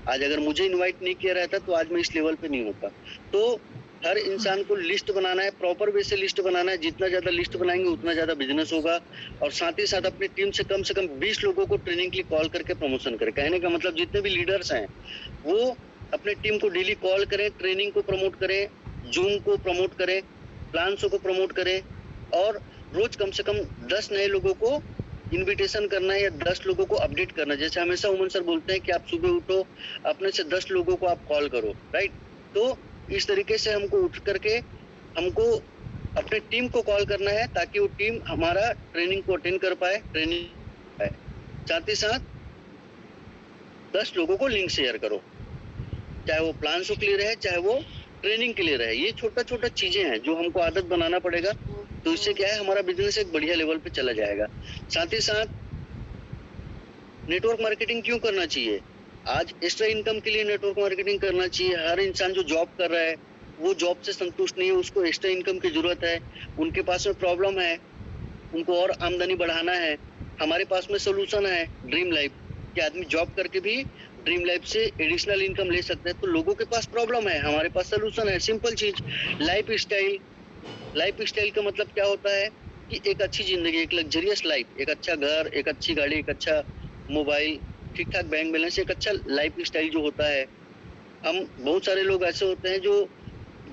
आज अगर मुझे इनवाइट नहीं किया रहता तो आज मैं इस लेवल पे नहीं होता। तो हर इंसान को लिस्ट बनाना है, प्रॉपर वे से लिस्ट बनाना है। जितना ज्यादा लिस्ट बनाएंगे उतना ज्यादा बिजनेस होगा। और साथ ही साथ अपनी टीम से कम 20 लोगों को ट्रेनिंग के लिए कॉल करके प्रमोशन करें। कहने का मतलब जितने भी लीडर्स हैं वो अपने टीम को डेली कॉल करें, ट्रेनिंग को प्रमोट करें, जूम को प्रमोट करें, प्लान्स को प्रमोट करें। और रोज कम से कम 10 नए लोगों को इनविटेशन करना है या 10 लोगों को अपडेट करना है। जैसे हमेशा उमन सर बोलते हैं कि आप सुबह उठो, अपने से 10 लोगों को आप कॉल करो, राइट। तो इस तरीके से हमको उठ करके हमको अपने टीम को कॉल करना है ताकि वो टीम हमारा ट्रेनिंग को अटेंड कर पाए, ट्रेनिंग पाए। साथ ही साथ 10 लोगों को लिंक शेयर करो, चाहे वो प्लान के लिए रहे चाहे वो ट्रेनिंग के लिए रहे। ये छोटा छोटा चीजें हैं जो हमको आदत बनाना पड़ेगा। तो इससे क्या है, हमारा बिजनेस एक बढ़िया लेवल पे चला जाएगा। साथ ही साथ नेटवर्क मार्केटिंग क्यों करना चाहिए? आज एक्स्ट्रा इनकम के लिए नेटवर्क मार्केटिंग करना चाहिए। हर इंसान जो जॉब कर रहा है वो जॉब से संतुष्ट नहीं है, उसको एक्स्ट्रा इनकम की जरूरत है। उनके पास में प्रॉब्लम है, उनको और आमदनी बढ़ाना है। हमारे पास में सोल्यूशन है, ड्रीम लाइफ, कि आदमी जॉब करके भी ड्रीम लाइफ से एडिशनल इनकम ले सकते हैं। तो लोगों के पास प्रॉब्लम है, हमारे पास सोल्यूशन है। सिंपल चीज, लाइफ स्टाइल। लाइफ स्टाइल का मतलब क्या होता है कि एक अच्छी जिंदगी, एक लग्जरियस लाइफ, एक अच्छा घर, एक अच्छी गाड़ी, एक अच्छा मोबाइल, ठीक ठाक बैंक बैलेंस, एक अच्छा लाइफ स्टाइल जो होता है। हम बहुत सारे लोग ऐसे होते हैं जो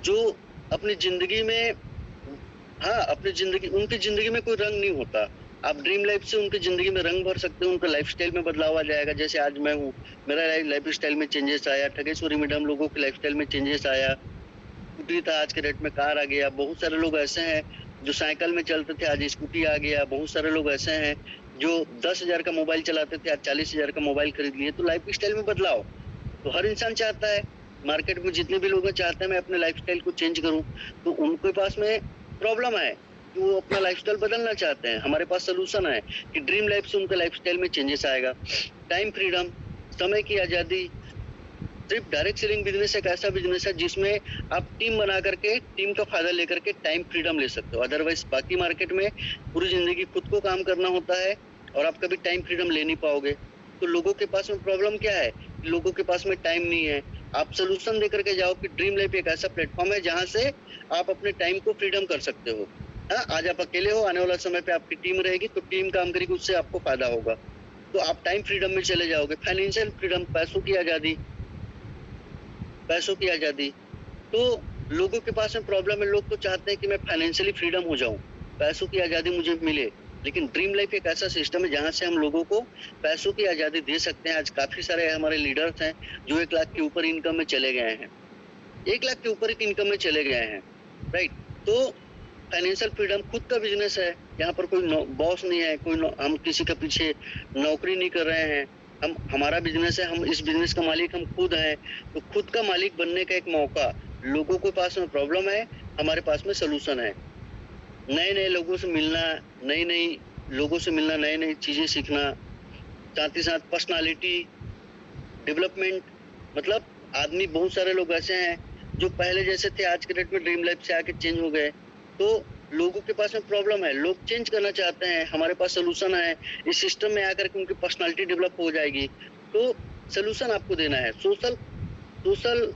जो अपनी जिंदगी में, हाँ अपनी जिंदगी, उनकी जिंदगी में कोई रंग नहीं होता। आप ड्रीम लाइफ से उनकी जिंदगी में रंग भर सकते हो, उनका लाइफस्टाइल में बदलाव आ जाएगा। जैसे आज मैं हूँ, मेरा लाइफ स्टाइल में चेंजेस आया। ठगेश्वरी मैडम लोगों के लाइफस्टाइल में चेंजेस आया। स्कूटी था, आज के डेट में कार आ गया। बहुत सारे लोग ऐसे हैं जो साइकिल में चलते थे, आज स्कूटी आ गया। बहुत सारे लोग ऐसे हैं जो 10,000 का मोबाइल चलाते थे, आज 40,000 का मोबाइल खरीद लिए। तो लाइफ स्टाइल में बदलाव तो हर इंसान चाहता है। मार्केट में जितने भी लोग चाहते हैं मैं अपने लाइफस्टाइल को चेंज करूं, तो उनके पास में प्रॉब्लम है कि वो अपना लाइफस्टाइल बदलना चाहते हैं। हमारे पास सोल्यूशन है कि ड्रीम लाइफ से उनका लाइफस्टाइल में चेंजेस आएगा। टाइम फ्रीडम, समय की आजादी। सिर्फ डायरेक्ट सेलिंग बिजनेस एक ऐसा बिजनेस है जिसमें आप टीम बना करके, टीम का फायदा लेकर के टाइम फ्रीडम ले सकते हो। अदरवाइज बाकी मार्केट में पूरी जिंदगी खुद को काम करना होता है और आप कभी टाइम फ्रीडम ले नहीं पाओगे। तो लोगों के पास में प्रॉब्लम क्या है, लोगों के पास में टाइम नहीं है। आप सोल्यूशन दे करके जाओ कि ड्रीम लाइफ एक ऐसा प्लेटफॉर्म है जहां से आप अपने टाइम को फ्रीडम कर सकते हो। हाँ, आज आप अकेले हो, आने वाला समय पे आपकी टीम रहेगी तो टीम काम करेगी, उससे आपको फायदा होगा। तो आप टाइम फ्रीडम में चले जाओगे। फाइनेंशियल फ्रीडम, पैसों की आजादी, पैसों की आजादी। तो लोगों के पास में प्रॉब्लम है, लोग तो चाहते हैं कि मैं फाइनेंशियली फ्रीडम हो जाऊं, पैसों की आजादी मुझे मिले। लेकिन ड्रीम लाइफ एक ऐसा सिस्टम है जहाँ से हम लोगों को पैसों की आज़ादी दे सकते हैं। आज काफ़ी सारे हमारे लीडर्स हैं जो 1 लाख के ऊपर इनकम में चले गए हैं। 1 लाख के ऊपर की इनकम में चले गए हैं, राइट? तो फाइनेंशियल फ्रीडम, खुद का बिज़नेस है, यहाँ पर कोई बॉस नहीं है, हम किसी के पीछे नौकरी नहीं कर रहे हैं। हमारा बिज़नेस है, हम इस बिज़नेस का मालिक हम खुद हैं। तो खुद का मालिक बनने का एक मौका, लोगों के पास में प्रॉब्लम है, हमारे पास में सॉल्यूशन है। नए-नए लोगों से मिलना, नई-नई लोगों से मिलना, नई-नई चीज़ें सीखना, साथ ही साथ पर्सनैलिटी डेवलपमेंट। मतलब आदमी, बहुत सारे लोग ऐसे हैं जो पहले जैसे थे आज के डेट में ड्रीम लाइफ से आके चेंज हो गए। तो लोगों के पास में प्रॉब्लम है, लोग चेंज करना चाहते हैं, हमारे पास सॉल्यूशन है। इस सिस्टम में आकर के उनकी पर्सनैलिटी डेवलप हो जाएगी। तो सॉल्यूशन आपको देना है। सोशल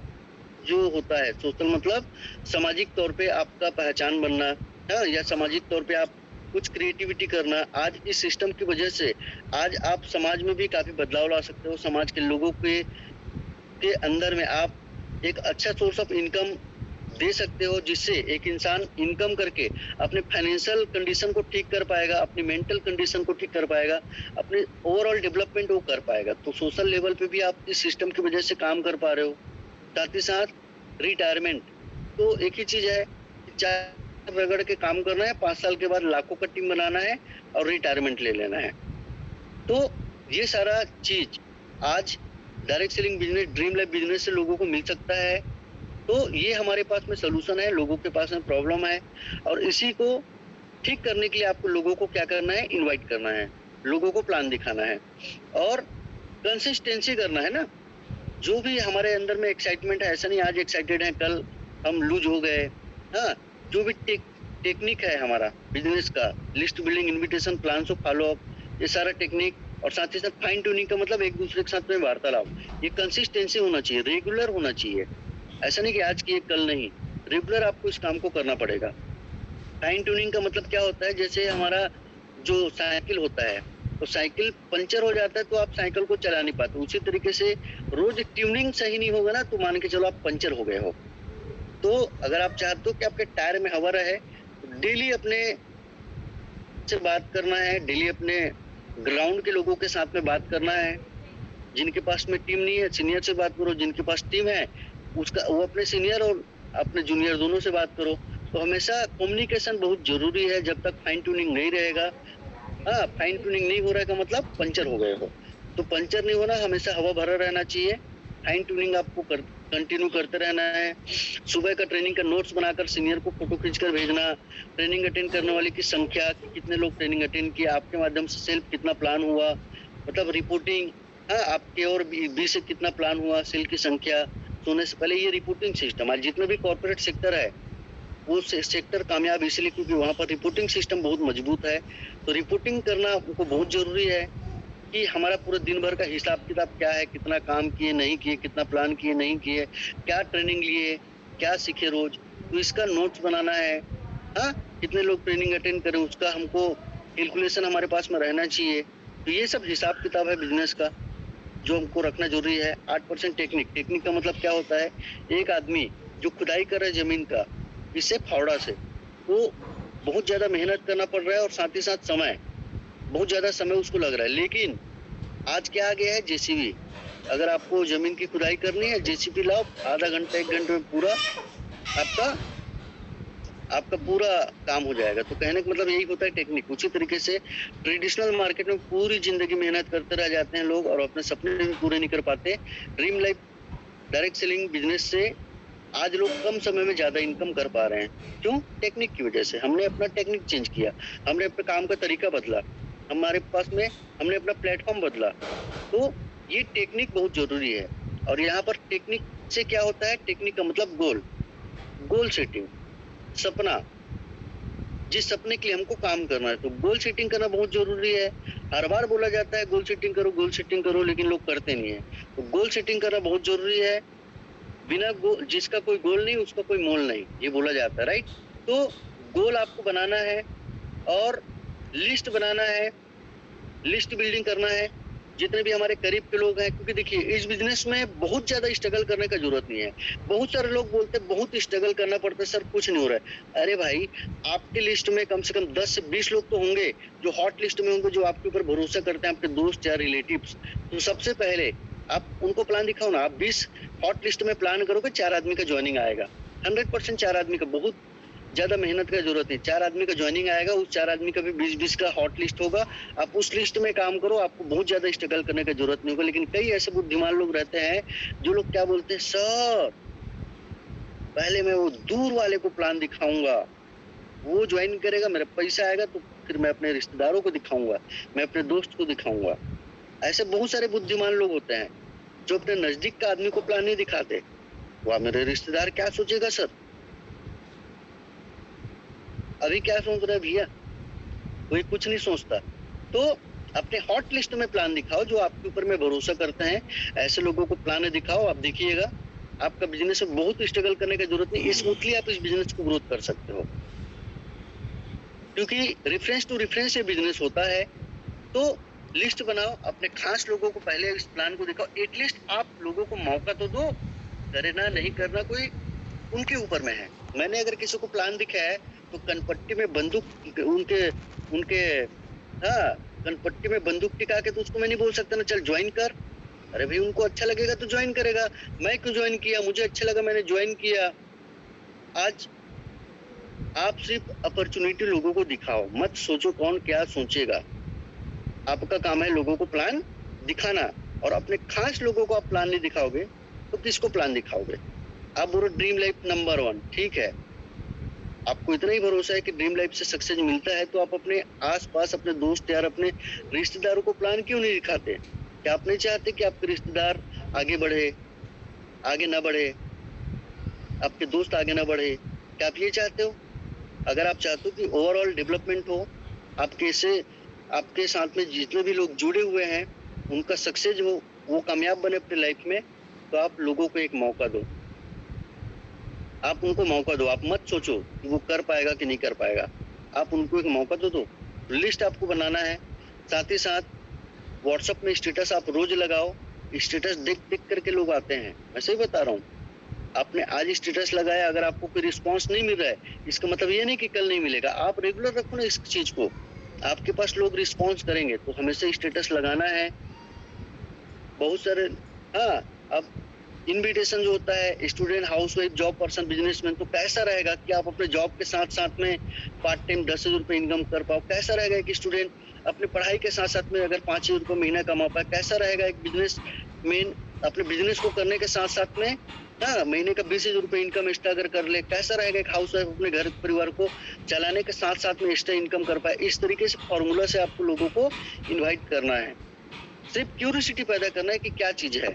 जो होता है, सोशल मतलब सामाजिक तौर पे आपका पहचान बनना, हाँ, या सामाजिक तौर पे आप कुछ क्रिएटिविटी करना। आज इस सिस्टम की वजह से आज आप समाज में भी काफ़ी बदलाव ला सकते हो। समाज के लोगों के अंदर में आप एक अच्छा सोर्स ऑफ इनकम दे सकते हो, जिससे एक इंसान इनकम करके अपने फाइनेंशियल कंडीशन को ठीक कर पाएगा, अपनी मेंटल कंडीशन को ठीक कर पाएगा, अपने ओवरऑल डेवलपमेंट वो कर पाएगा। तो सोशल लेवल पे भी आप इस सिस्टम की वजह से काम कर पा रहे हो। साथ ही साथ रिटायरमेंट, तो एक ही चीज़ है, चार रगड़ के काम करना है, 5 साल के बाद लाखों का टीम बनाना है और रिटायरमेंट ले लेना है। तो ये सारा चीज़ आज direct selling business, dream life business से लोगों को मिल सकता है। तो ये हमारे पास में सॉल्यूशन है, लोगों के पास में प्रॉब्लम है, और इसी को ठीक करने के लिए आपको लोगों को क्या करना है, इनवाइट करना है, लोगों को प्लान दिखाना है और कंसिस्टेंसी करना है ना। जो भी हमारे अंदर में एक्साइटमेंट है, ऐसा नहीं आज एक्साइटेड हैं, कल हम लूज हो गए। हाँ, जो भी टेक्निक है हमारा बिजनेस का, list building, invitation, plan of follow up, ये सारा टेक्निक, और साथ ही साथ फाइन ट्यूनिंग का मतलब एक दूसरे के साथ में वार्तालाप, ये कंसिस्टेंसी होना चाहिए, रेगुलर होना चाहिए। ऐसा नहीं कि आज किए कल नहीं, रेगुलर आपको इस काम को करना पड़ेगा। फाइन ट्यूनिंग का मतलब क्या होता है, जैसे हमारा जो साइकिल होता है, तो साइकिल पंचर हो जाता है तो आप साइकिल को चला नहीं पाते। उसी तरीके से रोज ट्यूनिंग सही नहीं होगा ना, तो मान के चलो आप पंचर हो गए हो। तो अगर आप चाहते हो कि आपके टायर में हवा रहे, तो डेली अपने से बात करना है, डेली अपने ग्राउंड के लोगों के साथ में बात करना है। जिनके पास में टीम नहीं है, सीनियर से बात करो, जिनके पास टीम है उसका, वो अपने सीनियर और अपने जूनियर दोनों से बात करो। तो हमेशा कम्युनिकेशन बहुत जरूरी है। जब तक फाइन ट्यूनिंग नहीं रहेगा, हाँ, फाइन ट्यूनिंग नहीं हो रहा है का मतलब पंचर हो गए हो, तो पंचर नहीं होना, हमेशा हवा भरा रहना चाहिए। फाइन ट्यूनिंग आपको कंटिन्यू करते रहना है। सुबह का ट्रेनिंग का नोट्स बनाकर सीनियर को फोटो खींचकर भेजना। ट्रेनिंग अटेंड करने वाले की संख्या, कितने लोग ट्रेनिंग अटेंड किया, आपके माध्यम से सेल्फ कितना प्लान हुआ, मतलब रिपोर्टिंग, हाँ, आपके और बी से कितना प्लान हुआ, सेल की संख्या, सोने से पहले ये रिपोर्टिंग सिस्टम। आज जितने भी कॉर्पोरेट सेक्टर है, वो सेक्टर कामयाब इसलिए क्योंकि वहाँ पर रिपोर्टिंग सिस्टम बहुत मजबूत है। तो रिपोर्टिंग करना उनको बहुत जरूरी है कि हमारा पूरे दिन भर का हिसाब किताब क्या है, कितना काम किए नहीं किए, कितना प्लान किए नहीं किए, क्या ट्रेनिंग लिए, क्या सीखे रोज, तो इसका नोट्स बनाना है। हाँ, कितने लोग ट्रेनिंग अटेंड करें, उसका हमको कैलकुलेशन हमारे पास में रहना चाहिए। तो ये सब हिसाब किताब है बिजनेस का, जो हमको रखना जरूरी है। 8% टेक्निक का मतलब क्या होता है, एक आदमी जो खुदाई कर रहा है जमीन का, इससे फावड़ा से, तो बहुत ज्यादा मेहनत करना पड़ रहा है और साथ ही साथ समय, बहुत ज्यादा समय उसको लग रहा है। लेकिन आज क्या आ गया है, जेसीबी। अगर आपको जमीन की खुदाई करनी है, जेसीबी लाओ, आधा घंटा 1 घंटे में पूरा आपका पूरा काम हो जाएगा। तो कहने का मतलब यही होता है टेक्निक। उसी तरीके से ट्रेडिशनल मार्केट में पूरी जिंदगी मेहनत करते रह जाते हैं लोग और अपने सपने भी पूरे नहीं कर पाते। Dream life direct selling business से आज लोग कम समय में ज्यादा इनकम कर पा रहे हैं। क्यों? टेक्निक की वजह से। हमने अपना टेक्निक चेंज किया, हमने अपने काम का तरीका बदला, हमारे पास में हमने अपना प्लेटफॉर्म बदला। तो ये टेक्निक बहुत जरूरी है। और यहाँ पर टेक्निक से क्या होता है, टेक्निक का मतलब गोल सेटिंग, सपना, जिस सपने के लिए हमको काम करना है, तो गोल सेटिंग करना बहुत जरूरी है। हर बार बोला जाता है गोल सेटिंग करो, लेकिन लोग करते नहीं है। तो गोल सेटिंग करना बहुत जरूरी है। बिना गोल, जिसका कोई गोल नहीं उसका कोई मोल नहीं, ये बोला जाता है, राइट? तो गोल आपको बनाना है और लिस्ट बनाना है, लिस्ट बिल्डिंग करना है। जितने भी हमारे करीब के लोग हैं, क्योंकि देखिए इस बिजनेस में बहुत ज्यादा स्ट्रगल करने का जरूरत नहीं है। बहुत सारे लोग बोलते हैं बहुत स्ट्रगल करना पड़ता है सर, कुछ नहीं हो रहा है। अरे भाई, आपके लिस्ट में कम से कम 10 से 20 लोग तो होंगे जो हॉट लिस्ट में होंगे, जो आपके ऊपर भरोसा करते हैं, आपके दोस्त या रिलेटिव्स। तो सबसे पहले आप उनको प्लान दिखाओ ना। आप 20 हॉट लिस्ट में प्लान करोगे, 4 आदमी का ज्वाइनिंग आएगा। 100% 4 आदमी का, बहुत ज्यादा मेहनत का जरूरत नहीं। 4 आदमी का ज्वाइनिंग आएगा, उस 4 आदमी का भी 20-20 का हॉट लिस्ट होगा। आप उस लिस्ट में काम करो, आपको बहुत ज्यादा स्ट्रगल करने का जरूरत नहीं होगा। लेकिन कई ऐसे बुद्धिमान लोग रहते हैं जो लोग क्या बोलते हैं, सर पहले मैं वो दूर वाले को प्लान दिखाऊंगा, वो ज्वाइन करेगा, मेरा पैसा आएगा तो फिर मैं अपने रिश्तेदारों को दिखाऊंगा, मैं अपने दोस्त को दिखाऊंगा। ऐसे बहुत सारे बुद्धिमान लोग होते हैं जो अपने नजदीक का आदमी को प्लान नहीं दिखाते। वह मेरे रिश्तेदार क्या सोचेगा सर, अभी क्या सोच रहे भैया, कोई कुछ नहीं सोचता। तो अपने हॉट लिस्ट में प्लान दिखाओ, जो आपके ऊपर में भरोसा करते हैं, ऐसे लोगों को प्लान दिखाओ। आप देखिएगा आपका बिजनेस में बहुत स्ट्रगल करने की जरूरत नहीं, स्मूथली आप इस बिजनेस को ग्रोथ कर सकते हो। क्योंकि रेफरेंस टू रेफरेंस ये बिजनेस होता है। तो लिस्ट बनाओ, अपने खास लोगों को पहले इस प्लान को दिखाओ। एटलीस्ट आप लोगों को मौका तो दो, करना नहीं करना कोई उनके ऊपर में है। मैंने अगर किसी को प्लान दिखाया है तो कनपट्टी में बंदूक उनके उनके हाँ, कनपट्टी में बंदूक टिका के तो उसको मैं नहीं बोल सकता ना चल ज्वाइन कर। अरे भाई, उनको अच्छा लगेगा तो ज्वाइन करेगा। मैं क्यों ज्वाइन किया, मुझे अच्छा लगा, मैंने ज्वाइन किया। आज आप सिर्फ अपॉर्चुनिटी लोगों को दिखाओ, मत सोचो कौन क्या सोचेगा। आपका काम है लोगों को प्लान दिखाना, और अपने खास लोगों को आप प्लान नहीं दिखाओगे तो किसको प्लान दिखाओगे। आप बोलो ड्रीम लाइफ नंबर 1, ठीक है, आपको इतना ही भरोसा है कि ड्रीम लाइफ से सक्सेस मिलता है, तो आप अपने आसपास अपने दोस्त यार अपने रिश्तेदारों को प्लान क्यों नहीं दिखाते। क्या आप नहीं चाहते कि आपके रिश्तेदार आगे बढ़े, आगे ना बढ़े, आपके दोस्त आगे ना बढ़े? क्या आप ये चाहते हो? अगर आप चाहते हो कि ओवरऑल डेवलपमेंट हो, आपके साथ में जितने भी लोग जुड़े हुए हैं उनका सक्सेस हो, वो कामयाब बने अपने लाइफ में, तो आप लोगों को एक मौका दो। आप उनको मौका दो, आप मत सोचो कि वो कर पाएगा कि नहीं कर पाएगा। आप उनको एक मौका तो दो। लिस्ट आपको बनाना है, साथ ही साथ व्हाट्सएप में स्टेटस आप रोज लगाओ। स्टेटस देख देख करके लोग आते हैं, मैं सही बता रहा हूँ। आपने आज स्टेटस लगाया, अगर आपको कोई रिस्पांस नहीं मिल रहा है, इसका मतलब ये नहीं कि कल नहीं मिलेगा। आप रेगुलर रखो ना इस चीज को, आपके पास लोग रिस्पांस करेंगे। तो हमेशा स्टेटस लगाना है। बहुत सारे हाँ, अब इनविटेशन जो होता है, student, housewife, job person, businessman, तो कैसा रहेगा कि आप अपने जॉब के साथ साथ में पार्ट टाइम 10,000 रुपये इनकम कर पाओ। कैसा रहेगा कि स्टूडेंट अपने पढ़ाई के साथ साथ में अगर 5,000 रुपये महीना कमा पाए। कैसा रहेगा एक बिजनेस मैन अपने बिजनेस को करने के साथ साथ में महीने का 20,000 रुपये इनकम एक्स्ट्रा अगर कर ले। कैसा रहेगा एक हाउस वाइफ अपने घर परिवार को चलाने के साथ साथ में एक्स्ट्रा इनकम कर पाए। इस तरीके से फॉर्मूला से आपको लोगों को इन्वाइट करना है, सिर्फ क्यूरियोसिटी पैदा करना है कि क्या चीज है,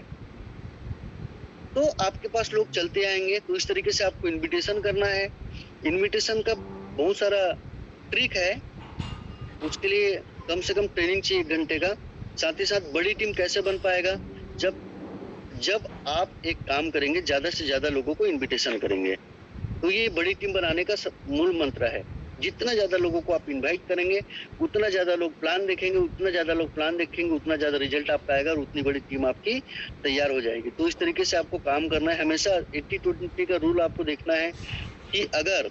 तो आपके पास लोग चलते आएंगे। तो इस तरीके से आपको इनविटेशन करना है। इनविटेशन का बहुत सारा ट्रिक है, उसके लिए कम से कम ट्रेनिंग चाहिए 1 घंटे का। साथ ही साथ बड़ी टीम कैसे बन पाएगा, जब आप एक काम करेंगे, ज्यादा से ज्यादा लोगों को इनविटेशन करेंगे। तो ये बड़ी टीम बनाने का मूल मंत्र है। जितना ज्यादा लोगों को आप इनवाइट करेंगे, उतना ज्यादा लोग प्लान देखेंगे, उतना ज्यादा लोग प्लान देखेंगे, उतना ज्यादा रिजल्ट आपका आएगा और उतनी बड़ी टीम आपकी तैयार हो जाएगी। तो इस तरीके से आपको काम करना है। हमेशा 80-20 का रूल आपको देखना है कि अगर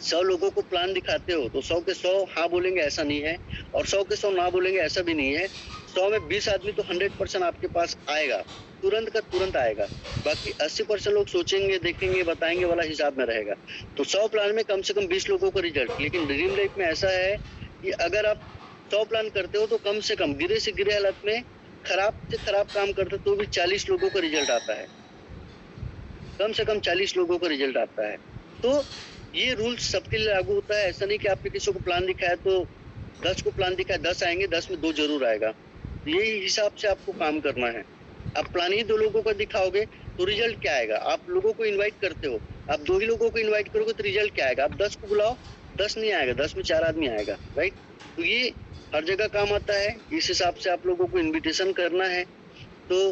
100 लोगों को प्लान दिखाते हो तो 100 के 100 हाँ बोलेंगे, ऐसा नहीं है, और 100 के 100 ना बोलेंगे, ऐसा भी नहीं है। 100 में 20 आदमी तो 100% आपके पास आएगा, तुरंत का तुरंत आएगा। बाकी 80% लोग सोचेंगे, देखेंगे, बताएंगे वाला हिसाब में रहेगा। तो 100 प्लान में कम से कम 20 लोगों का रिजल्ट। लेकिन ड्रीम लाइफ में ऐसा है कि अगर आप 100 प्लान करते हो तो कम से कम गिरे से गिरे हालत में खराब से खराब काम करते तो भी 40 लोगों का रिजल्ट आता है। कम से कम 40 लोगों का रिजल्ट आता है। तो ये रूल सबके लिए लागू होता है। ऐसा नहीं कि आपने किसी को प्लान दिखाया तो 10 को प्लान दिखाया, 10 आएंगे, 10 में 2 जरूर आएगा। यही हिसाब से आपको काम करना है। आप प्लान ही 2 लोगों का दिखाओगे तो रिजल्ट क्या आएगा। आप लोगों को इनवाइट करते हो, आप 2 ही लोगों को इनवाइट करोगे तो रिजल्ट क्या आएगा। आप 10 को बुलाओ, 10 नहीं आएगा, 10 में 4 आदमी आएगा, राइट। तो ये हर जगह काम आता है। इस हिसाब से आप लोगों को इन्विटेशन करना है। तो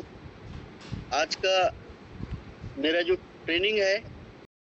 आज का मेरा जो ट्रेनिंग है